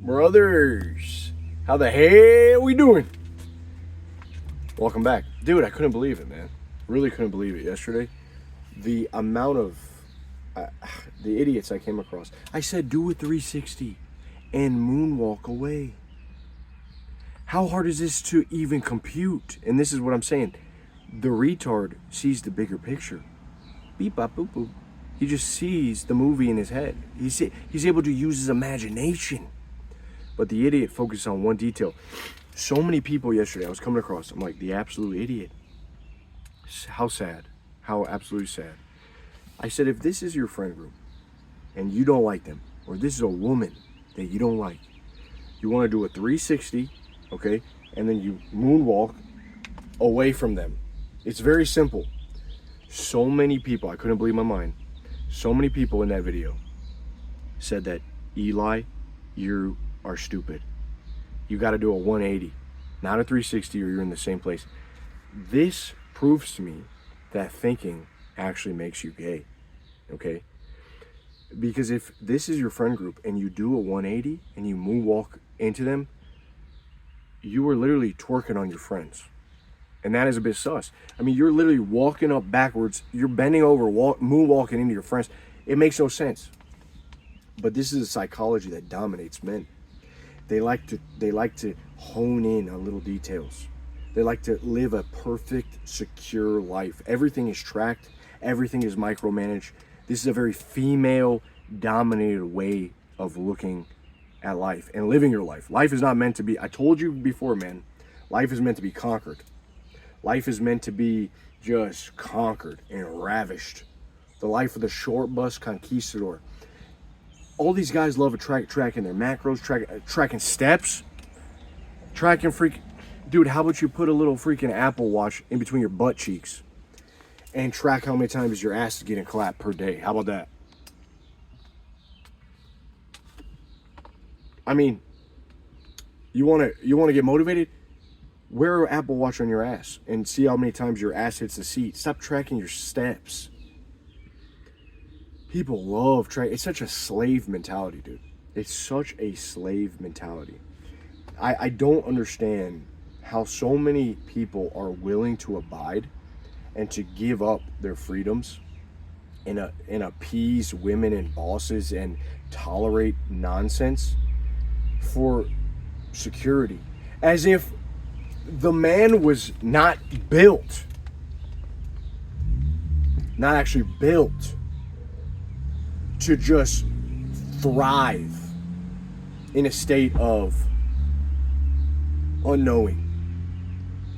Brothers, how the hell we doing? Welcome back. Dude, I couldn't believe it, man. Really couldn't believe it yesterday. The amount of the idiots I came across. I said do a 360 and moonwalk away. How hard is this to even compute? And this is what I'm saying. The retard sees the bigger picture. Beep, bop, boop, boop. He just sees the movie in his head. He's able to use his imagination. But the idiot focuses on one detail. So many people yesterday I was coming across, I'm like, the absolute idiot. How sad. How absolutely sad. I said, if this is your friend group and you don't like them, or this is a woman that you don't like, you want to do a 360, okay, and then you moonwalk away from them. It's very simple. So many people, I couldn't believe my mind, so many people in that video said that, Eli, you are stupid. You got to do a 180, not a 360, or you're in the same place. This proves to me that thinking actually makes you gay, okay? Because if this is your friend group and you do a 180 and you moonwalk into them, you are literally twerking on your friends. And that is a bit sus. I mean, you're literally walking up backwards, you're bending over, moonwalking into your friends. It makes no sense. But this is a psychology that dominates men. They like to hone in on little details. They like to live a perfect, secure life. Everything is tracked. Everything is micromanaged. This is a very female-dominated way of looking at life and living your life. Life is not meant to be, I told you before, man, life is meant to be conquered. Life is meant to be just conquered and ravished. The life of the short bus conquistador. All these guys love tracking their macros, tracking steps, tracking Dude, how about you put a little freaking Apple Watch in between your butt cheeks and track how many times your ass is getting clapped per day? How about that? I mean, you want to get motivated? Wear an Apple Watch on your ass and see how many times your ass hits the seat. Stop tracking your steps. People love tracking. It's such a slave mentality, dude. It's such a slave mentality. I don't understand how so many people are willing to abide and to give up their freedoms and appease women and bosses and tolerate nonsense for security. As if the man was not actually built to just thrive in a state of unknowing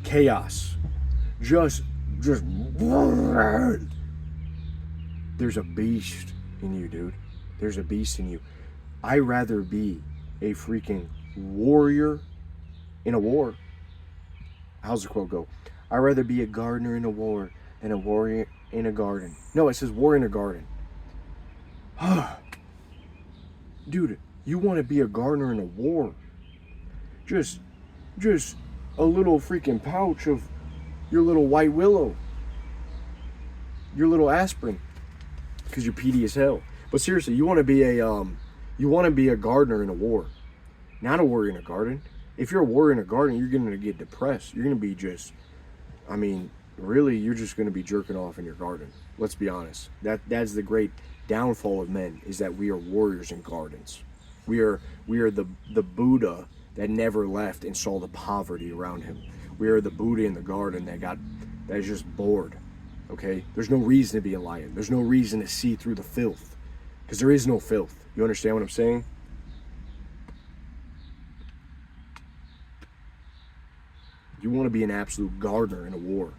chaos. Just there's a beast in you, dude. There's a beast in you. I'd rather be a freaking warrior in a war. How's the quote go? I'd rather be a gardener in a war than a warrior in a garden. No, it says war in a garden. Dude, you want to be a gardener in a war. Just a little freaking pouch of your little white willow. Your little aspirin. Because you're peaty as hell. But seriously, you want to be a gardener in a war. Not a warrior in a garden. If you're a warrior in a garden, you're going to get depressed. You're going to be really, you're just going to be jerking off in your garden. Let's be honest. That's the great downfall of men, is that we are warriors in gardens. We are the Buddha that never left and saw the poverty around him. We are the Buddha in the garden that is just bored. Okay? There's no reason to be a lion. There's no reason to see through the filth. Because there is no filth. You understand what I'm saying? You want to be an absolute gardener in a war.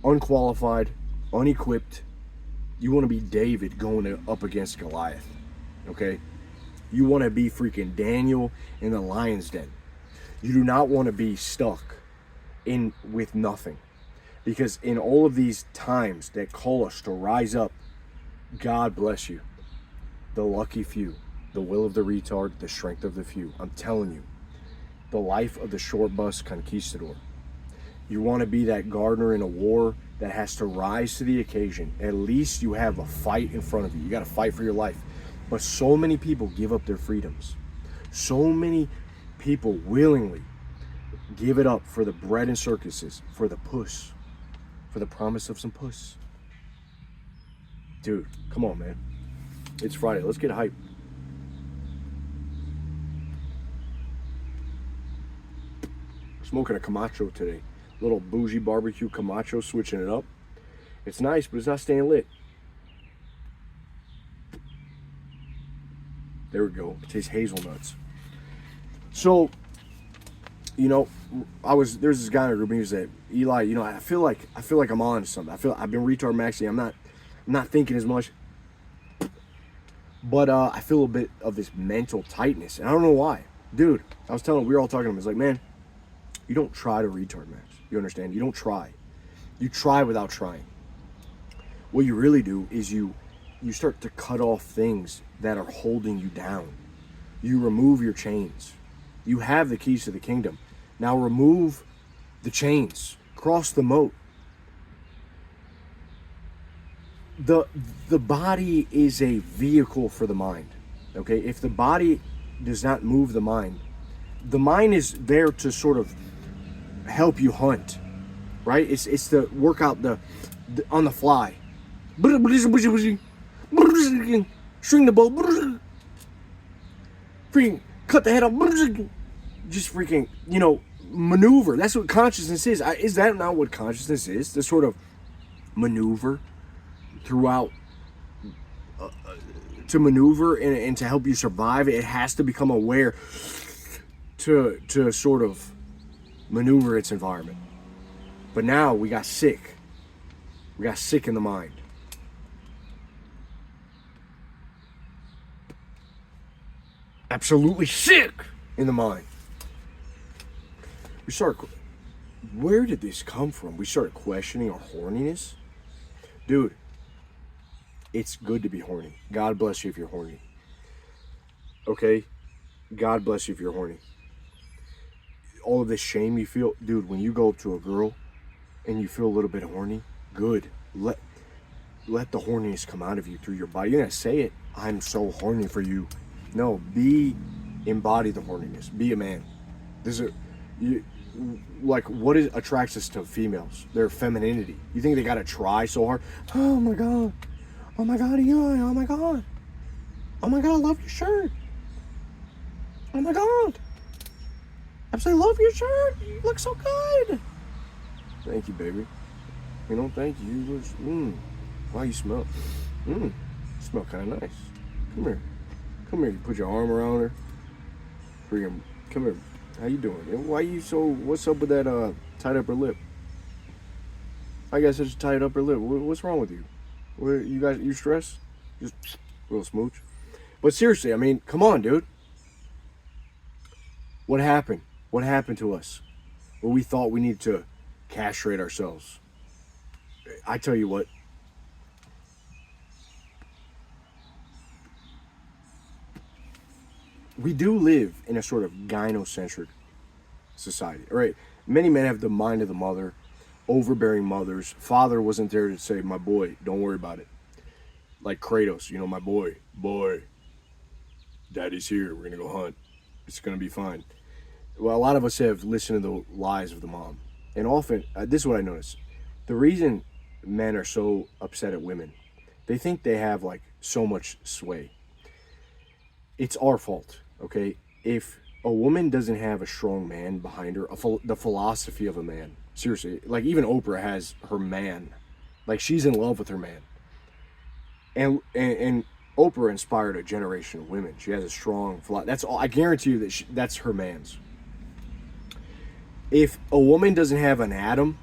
Unqualified, unequipped. You want to be David going up against Goliath. Okay? You want to be freaking Daniel in the lion's den. You do not want to be stuck with nothing. Because in all of these times that call us to rise up, God bless you. The lucky few. The will of the retard, the strength of the few. I'm telling you. The life of the short bus conquistador. You want to be that gardener in a war that has to rise to the occasion. At least you have a fight in front of you. You got to fight for your life. But so many people give up their freedoms. So many people willingly give it up for the bread and circuses, for the puss, for the promise of some puss. Dude, come on, man. It's Friday. Let's get hype. Smoking a Camacho today. Little bougie barbecue Camacho, switching it up. It's nice, but it's not staying lit. There we go. It tastes hazelnuts. So, you know, there's this guy in a group, and he said, Eli, you know, I feel like I'm on to something. I've been retard maxing. I'm not thinking as much. But I feel a little bit of this mental tightness, and I don't know why. Dude, I was telling him, we were all talking to him. It's like, man, you don't try to retard max. You understand? You don't try. You try without trying. What you really do is you start to cut off things that are holding you down. You remove your chains. You have the keys to the kingdom. Now remove the chains. Cross the moat. The body is a vehicle for the mind. Okay? If the body does not move the mind is there to sort of help you hunt. Right? It's to work out the on the fly. String the bow. Freaking cut the head off. Just freaking, you know, maneuver. That's what consciousness is. Is that not what consciousness is? To sort of maneuver throughout, to maneuver and to help you survive. It has to become aware to sort of maneuver its environment. But now we got sick. We got sick in the mind. Absolutely sick in the mind. Where did this come from? We started questioning our horniness. Dude, it's good to be horny. God bless you if you're horny. Okay? God bless you if you're horny. All of this shame you feel, dude, when you go up to a girl and you feel a little bit horny, good. Let the horniness come out of you through your body. You're gonna say it. I'm so horny for you. No, embody the horniness. Be a man. What attracts us to females? Their femininity. You think they gotta try so hard? Oh my God. Oh my God, Eli. Oh my God. Oh my God, I love your shirt. Oh my God. I love your shirt. You look so good. Thank you, baby. You know, thank you. You look, wow, you smell. You smell kind of nice. Come here. Come here. You put your arm around her. Come here. How you doing? Why you so? What's up with that tight upper lip? I got such a tight upper lip. What's wrong with you? You stressed? Just a little smooch. But seriously, I mean, come on, dude. What happened? What happened to us? Well, we thought we needed to castrate ourselves. I tell you what. We do live in a sort of gynocentric society, right? Many men have the mind of the mother, overbearing mothers. Father wasn't there to say, my boy, don't worry about it. Like Kratos, you know, my boy, daddy's here. We're going to go hunt. It's going to be fine. Well, a lot of us have listened to the lies of the mom. And often, this is what I notice. The reason men are so upset at women, they think they have like so much sway. It's our fault, okay? If a woman doesn't have a strong man behind her, the philosophy of a man, seriously, like even Oprah has her man. Like she's in love with her man. And Oprah inspired a generation of women. She has a strong philosophy. That's all. I guarantee you that that's her man's. If a woman doesn't have an atom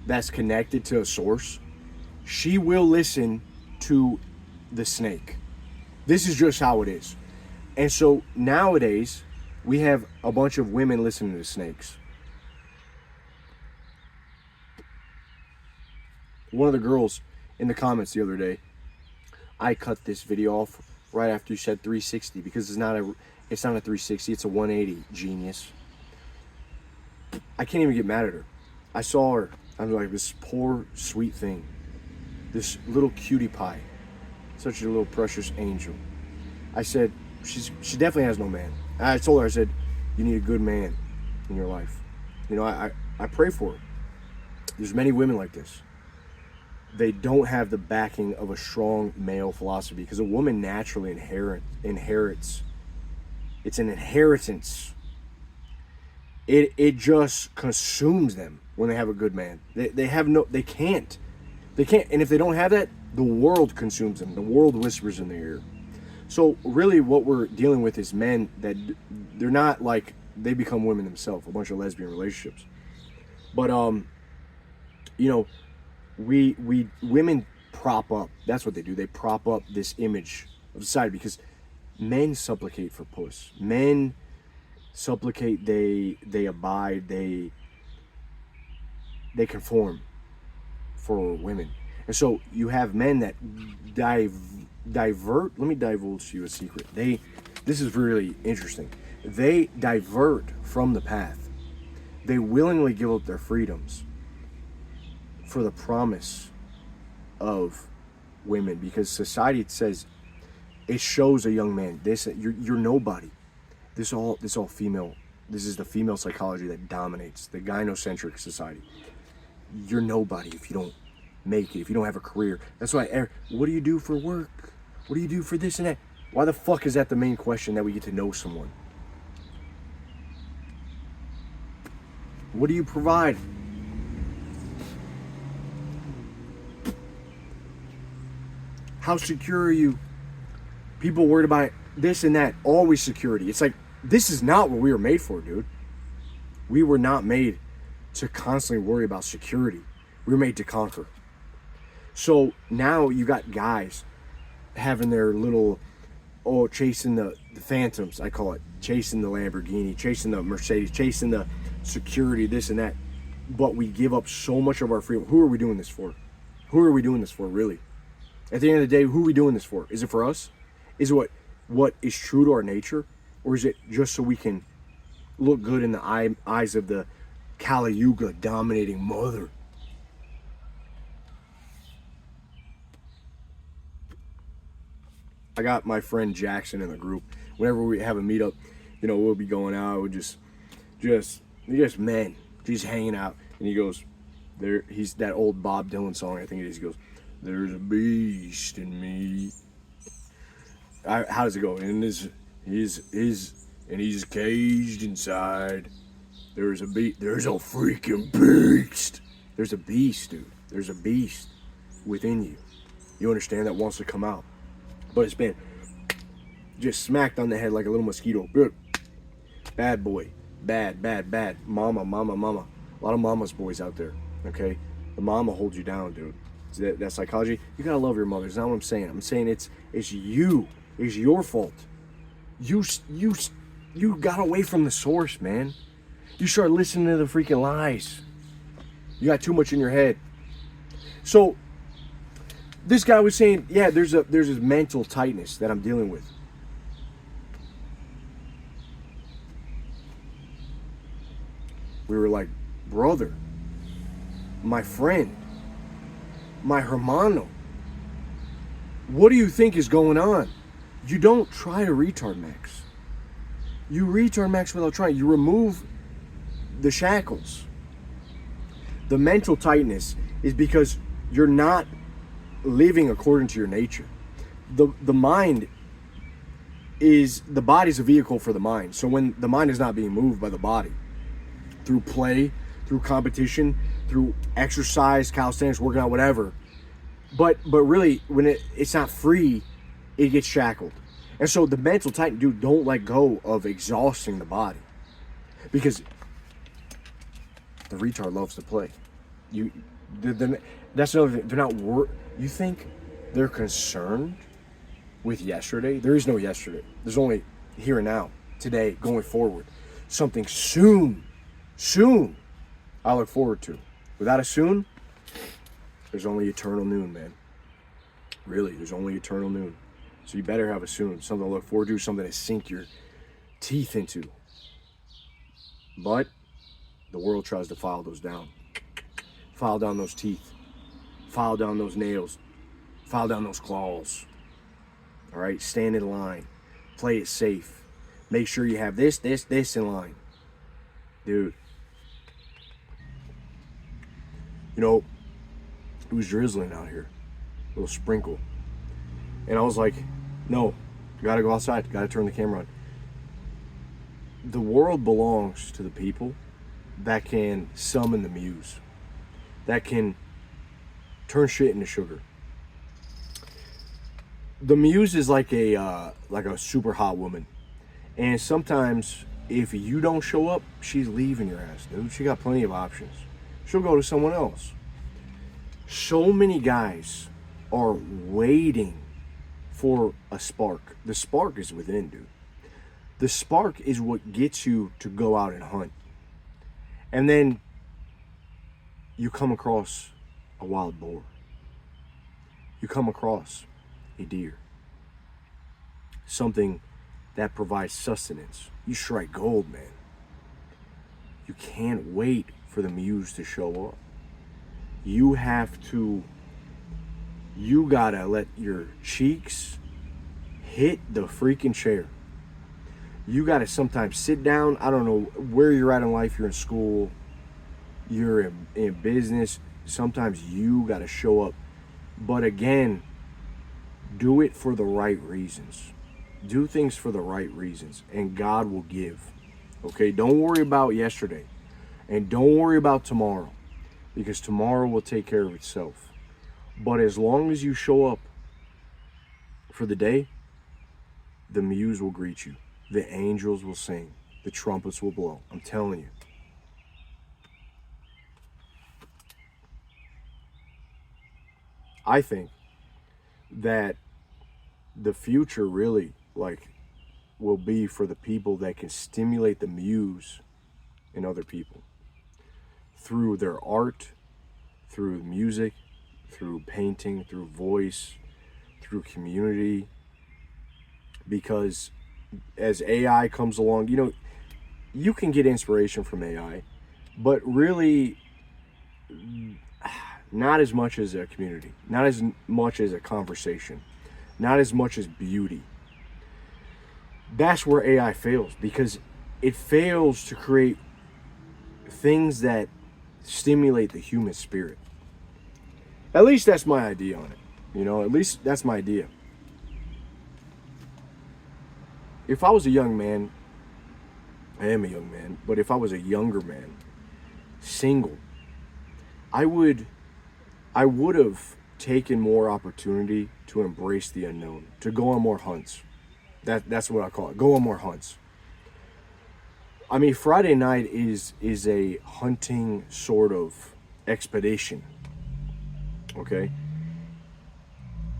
that's connected to a source, she will listen to the snake. This is just how it is. And so nowadays, we have a bunch of women listening to snakes. One of the girls in the comments the other day, I cut this video off right after you said 360 because it's not a 360, it's a 180, genius. I can't even get mad at her. I saw her. I'm like, this poor, sweet thing. This little cutie pie. Such a little precious angel. I said, she definitely has no man. I told her, I said, you need a good man in your life. You know, I pray for her. There's many women like this. They don't have the backing of a strong male philosophy because a woman naturally inherits. It's an inheritance. It just consumes them when they have a good man. They can't. And if they don't have that, the world consumes them. The world whispers in their ear. So really what we're dealing with is men that they're not like, they become women themselves, a bunch of lesbian relationships. But you know, we women prop up. That's what they do. They prop up this image of society because men supplicate for puss. Men supplicate, they abide, they conform for women. And so you have men that divert. Let me divulge to you a secret. This is really interesting. They divert from the path. They willingly give up their freedoms for the promise of women because society says, it shows a young man, this you're nobody. This all female. This is the female psychology that dominates the gynocentric society. You're nobody if you don't make it, if you don't have a career. That's why, what do you do for work? What do you do for this and that? Why the fuck is that the main question that we get to know someone? What do you provide? How secure are you? People worried about this and that, always security. It's like, this is not what we were made for, dude. We were not made to constantly worry about security. We were made to conquer. So now you got guys having their little, chasing the phantoms, I call it. Chasing the Lamborghini, chasing the Mercedes, chasing the security, this and that. But we give up so much of our freedom. Who are we doing this for? Who are we doing this for, really? At the end of the day, who are we doing this for? Is it for us? Is it what is true to our nature? Or is it just so we can look good in the eyes of the Kali Yuga dominating mother? I got my friend Jackson in the group. Whenever we have a meetup, you know, we'll be going out. We'll just men, just hanging out. And he goes, he's that old Bob Dylan song, I think it is. He goes, there's a beast in me. How does it go? And he's caged inside. There's a freaking beast. There's a beast, dude. There's a beast within you. You understand, that wants to come out. But it's been just smacked on the head like a little mosquito. Bad boy. Bad. Mama. A lot of mama's boys out there, okay? The mama holds you down, dude. That psychology. You gotta love your mother. That's not what I'm saying. I'm saying it's you. It's your fault. You got away from the source, man. You start listening to the freaking lies. You got too much in your head. So this guy was saying, yeah, there's this mental tightness that I'm dealing with. We were like, brother, my friend, my hermano, what do you think is going on? You don't try to retard max. You retard max without trying. You remove the shackles. The mental tightness is because you're not living according to your nature. The mind is, the body's a vehicle for the mind. So when the mind is not being moved by the body, through play, through competition, through exercise, calisthenics, working out, whatever, but really when it's not free, it gets shackled. And so the mental tighten, dude, don't let go of exhausting the body, because the retard loves to play. That's another thing. They're not you think they're concerned with yesterday? There is no yesterday. There's only here and now, today, going forward. Something soon I look forward to. Without a soon, there's only eternal noon, man. Really, there's only eternal noon. So you better have a soon, something to look forward to, something to sink your teeth into. But the world tries to file those down. File down those teeth. File down those nails. File down those claws. All right, stand in line. Play it safe. Make sure you have this in line. Dude. You know, it was drizzling out here. A little sprinkle. And I was like, no, gotta go outside. Gotta turn the camera on. The world belongs to the people that can summon the muse. That can turn shit into sugar. The muse is like a super hot woman. And sometimes if you don't show up, she's leaving your ass, dude. She got plenty of options. She'll go to someone else. So many guys are waiting for a spark. The spark is within, dude. The spark is what gets you to go out and hunt. And then you come across a wild boar. You come across a deer. Something that provides sustenance. You strike gold, man. You can't wait for the muse to show up. You gotta let your cheeks hit the freaking chair. You gotta sometimes sit down. I don't know where you're at in life. You're in school, you're in business. Sometimes you gotta show up. But again, do it for the right reasons. Do things for the right reasons, and God will give. Okay, don't worry about yesterday, and don't worry about tomorrow, because tomorrow will take care of itself. But as long as you show up for the day, the muse will greet you. The angels will sing. The trumpets will blow. I'm telling you. I think that the future really will be for the people that can stimulate the muse in other people through their art, through music, through painting, through voice, through community. Because as AI comes along, you can get inspiration from AI, but really not as much as a community, not as much as a conversation, not as much as beauty. That's where AI fails, because it fails to create things that stimulate the human spirit. At least that's my idea on it. At least that's my idea. If I was a young man, I am a young man, but if I was a younger man, single, I would have taken more opportunity to embrace the unknown, to go on more hunts. That's what I call it. Go on more hunts. I mean, Friday night is a hunting sort of expedition. Okay?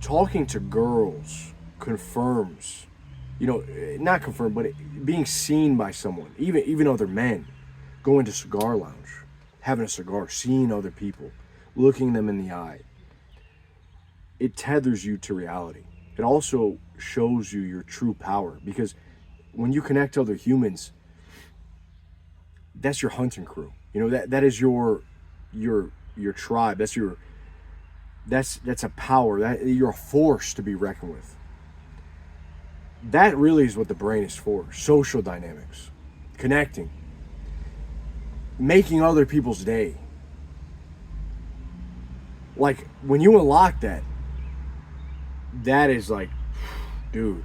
Talking to girls confirms, not confirmed, but being seen by someone, even other men, going to cigar lounge, having a cigar, seeing other people, looking them in the eye. It tethers you to reality. It also shows you your true power, because when you connect to other humans, that's your hunting crew. That is your tribe. That's a power. That you're a force to be reckoned with. That really is what the brain is for. Social dynamics, connecting, making other people's day. Like when you unlock that is like, dude,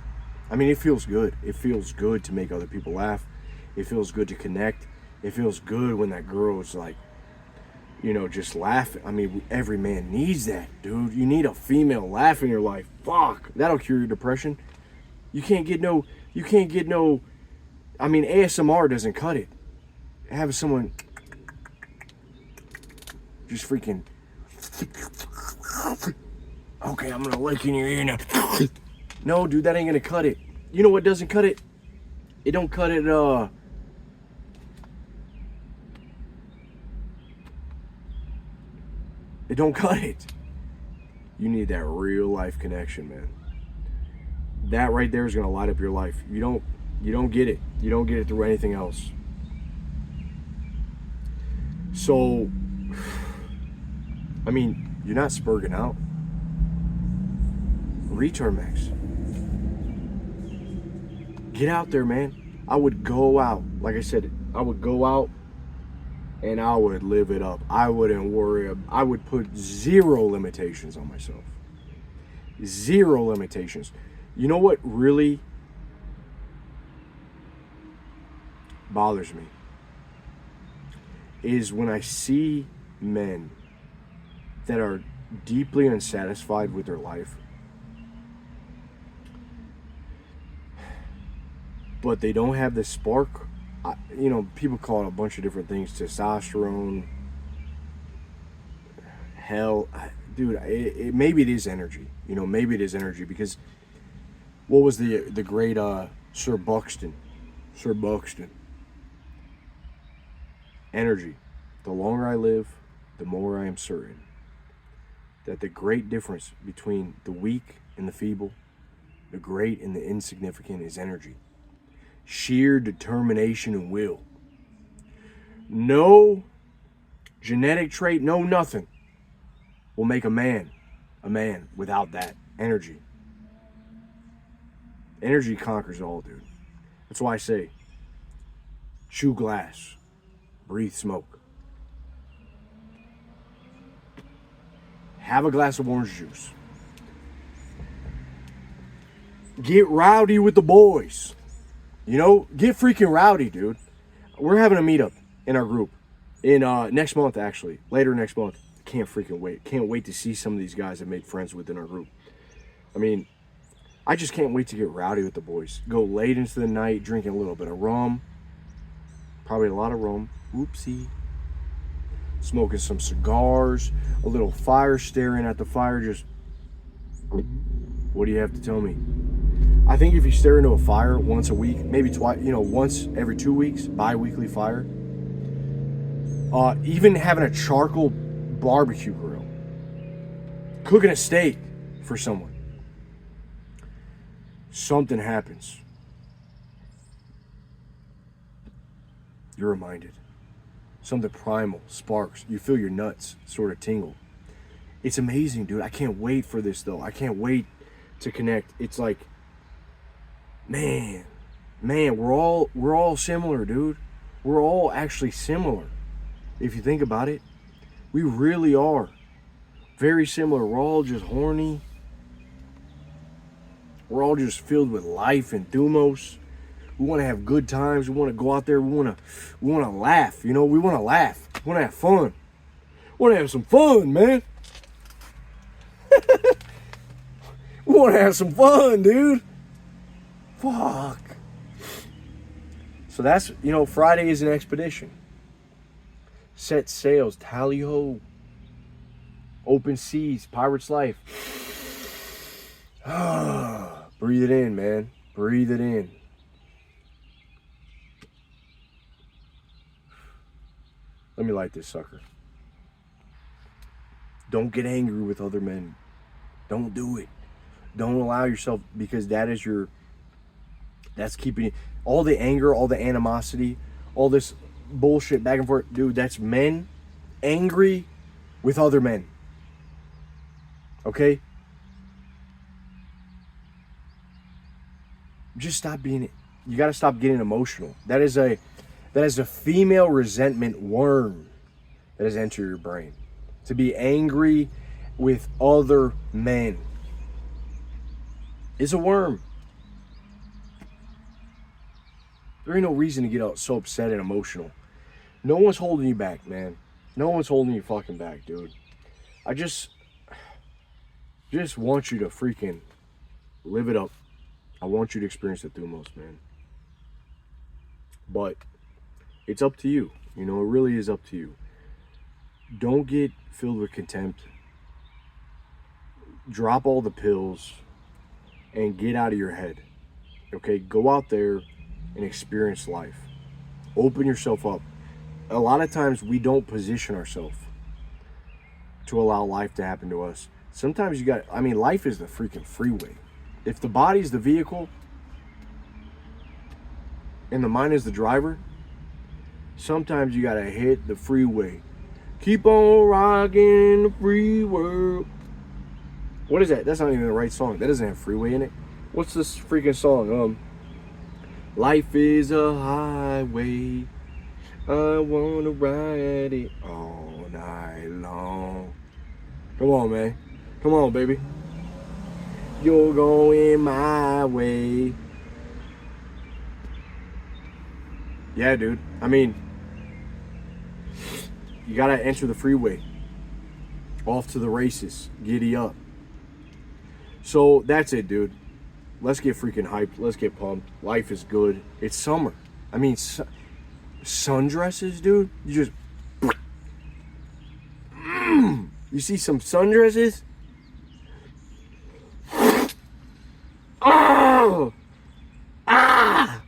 I mean, it feels good. It feels good to make other people laugh. It feels good to connect. It feels good when that girl is like, just laughing. I mean, every man needs that, dude. You need a female laugh in your life. Fuck, that'll cure your depression. You can't get no, I mean, ASMR doesn't cut it. Have someone just freaking, okay, I'm gonna lick in your ear now. No, dude, that ain't gonna cut it. You know what doesn't cut it? It don't cut it, it don't cut it. You need that real life connection, man. That right there is gonna light up your life. You don't get it. You don't get it through anything else. So, I mean, you're not spurging out. Retard max. Get out there, man. I would go out, like I said, I would go out and I would live it up. I wouldn't worry. I would put zero limitations on myself. Zero limitations. You know what really bothers me? Is when I see men that are deeply unsatisfied with their life, but they don't have the spark. People call it a bunch of different things: testosterone, hell, dude. Maybe it is energy. Maybe it is energy, because what was the great Sir Buxton? Energy. The longer I live, the more I am certain that the great difference between the weak and the feeble, the great and the insignificant, is energy. Sheer determination and will. No genetic trait, no nothing will make a man without that energy. Energy conquers all, dude. That's why I say, chew glass, breathe smoke. Have a glass of orange juice. Get rowdy with the boys. Get freaking rowdy, dude. We're having a meetup in our group in next month, actually. Later next month. Can't freaking wait. Can't wait to see some of these guys I've made friends with in our group. I just can't wait to get rowdy with the boys. Go late into the night, drinking a little bit of rum. Probably a lot of rum. Oopsie. Smoking some cigars. A little fire, staring at the fire, just... What do you have to tell me? I think if you stare into a fire once a week, maybe twice, once every 2 weeks, bi-weekly fire. Even having a charcoal barbecue grill. Cooking a steak for someone. Something happens. You're reminded. Something primal sparks. You feel your nuts sort of tingle. It's amazing, dude. I can't wait for this, though. I can't wait to connect. It's like, man, we're all similar, dude. We're all actually similar. If you think about it, we really are very similar. We're all just horny. We're all just filled with life and thumos. We want to have good times. We want to go out there. We want to laugh. We want to laugh. We want to have fun. We want to have some fun, man. We want to have some fun, dude. Fuck. So that's, Friday is an expedition. Set sails, tally ho. Open seas, pirate's life. Breathe it in, man. Breathe it in. Let me light this sucker. Don't get angry with other men. Don't do it. Don't allow yourself, because that's keeping all the anger, all the animosity, all this bullshit back and forth. Dude, that's men angry with other men. Okay? Just stop being, you got to stop getting emotional. That is a female resentment worm that has entered your brain. To be angry with other men is a worm. There ain't no reason to get so upset and emotional. No one's holding you back, man. No one's holding you fucking back, dude. I just want you to freaking live it up. I want you to experience the thumos, man. But it's up to you. It really is up to you. Don't get filled with contempt. Drop all the pills and get out of your head. Okay? Go out there and experience life. Open yourself up. A lot of times we don't position ourselves to allow life to happen to us. Sometimes life is the freaking freeway. If the body's the vehicle and the mind is the driver, sometimes you gotta hit the freeway. Keep on rocking the free world. What is that? That's not even the right song. That doesn't have freeway in it. What's this freaking song? Life is a highway. I wanna ride it all night long. Come on, man. Come on, baby. You're going my way. Yeah, dude. I mean, you gotta enter the freeway. Off to the races. Giddy up. So that's it, dude. Let's get freaking hyped. Let's get pumped. Life is good. It's summer. I mean, sundresses, dude. You just... You see some sundresses? Oh! Ah!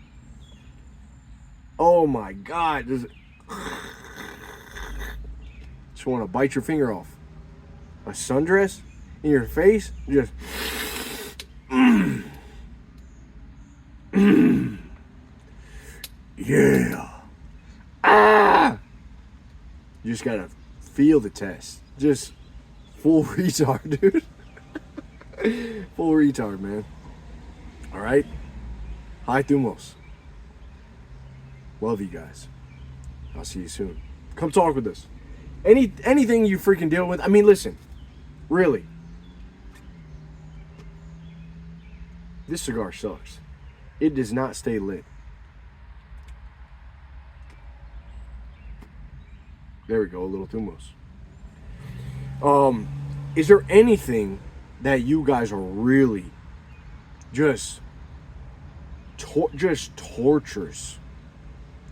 Oh my God. Just want to bite your finger off. A sundress in your face? Just... Yeah. Ah! You just gotta feel the test. Just full retard, dude. Full retard, man. Alright? Hi, Thumos. Love you guys. I'll see you soon. Come talk with us. Anything you freaking deal with. I mean, listen. Really. This cigar sucks. It does not stay lit. There we go, a little Thumos. Is there anything that you guys are really just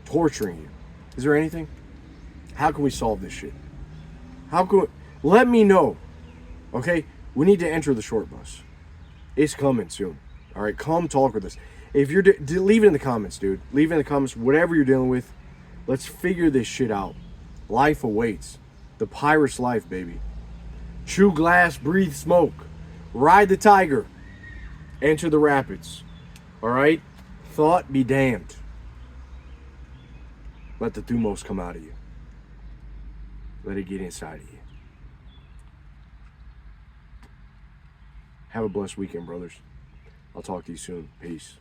torturing you? Is there anything? How can we solve this shit? Let me know. Okay? We need to enter the short bus. It's coming soon. All right, come talk with us. If you're leave it in the comments, dude. Leave it in the comments whatever you're dealing with. Let's figure this shit out. Life awaits. The pirate's life, baby. Chew glass, breathe smoke. Ride the tiger. Enter the rapids. All right? Thought be damned. Let the Thumos come out of you. Let it get inside of you. Have a blessed weekend, brothers. I'll talk to you soon. Peace.